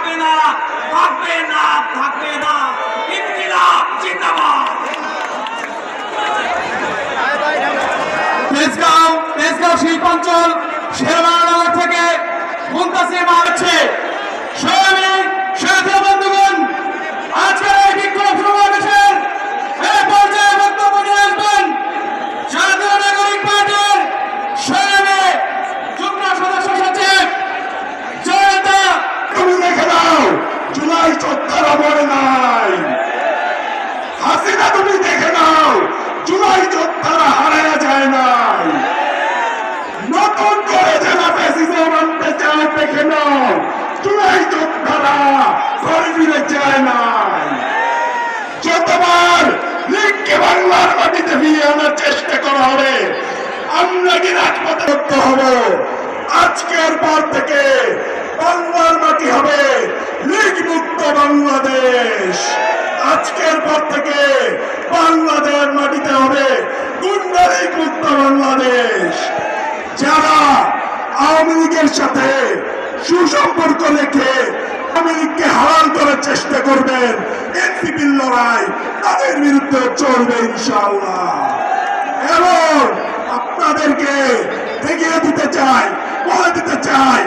থাকবে না, থাকবে না, থাকবে না। ইনকিলাব জিন্দাবাদ। তেজগাঁও শিল্পাঞ্চল শেরবাংলা থেকে মুনতাসির মারছে সাথী বন্ধুগণ, আজকের এই বিক্ষোভ সমাবেশের এই পর্যায়ে বক্তব্য নিয়ে আসবেন জাতীয় নাগরিক পার্টির সংগ্রামী যুগ্ম সদস্য সচিব জয়তা। তুমি দেখে নাও, জুলাই যোদ্ধারা মরে নাই। হাসিনা তুমি দেখে নাও, জুলাই যোদ্ধারা হারায়া যায় নাই। নতুন করে যারা ফ্যাসিজম আনতে চায় দেখে নাও, জুলাই যোদ্ধারা ঘরে ফিরে যায় নাই। যতবার লীগকে বাংলার মাটিতে ফিরিয়ে আনার চেষ্টা করা হবে, আমরা কি রাজপথে করতে হবে। আজকের পর থেকে বাংলার মাটি হবে লীগ মুক্ত বাংলাদেশ। আজকের পর থেকে বাংলাদেশ মাটিতে হবে গুন্ডা লীগ মুক্ত বাংলাদেশ। যারা আওয়ামী লীগের সাথে সুসম্পর্ক রেখে আওয়ামী লীগকে হারাল করার চেষ্টা করবেন, এনসিপির লড়াই তাদের বিরুদ্ধে চলবে ইনশাআল্লাহ। এবং আপনাদেরকে দেখিয়ে দিতে চাই, বলে দিতে চাই,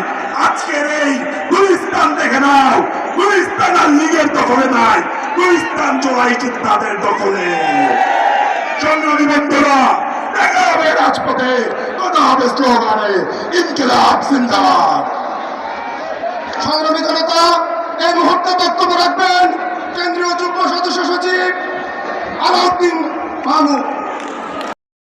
আজকের এই গুলিস্তান দেখে নাও, গুলিস্তান আর লীগের দখলে নাই, গুলিস্তান জুলাই যোদ্ধাদের দখলে। সংগ্রামী বন্ধুরা, দেখা হবে রাজপথে, কথা হবে স্লোগানে, ইনকিলাব জিন্দাবাদ। সংগ্রামী জনতা, এই মুহূর্তে বক্তব্য রাখবেন কেন্দ্রীয় যুগ্ম সদস্য সচিব আলাউদ্দিন মাহমুদ।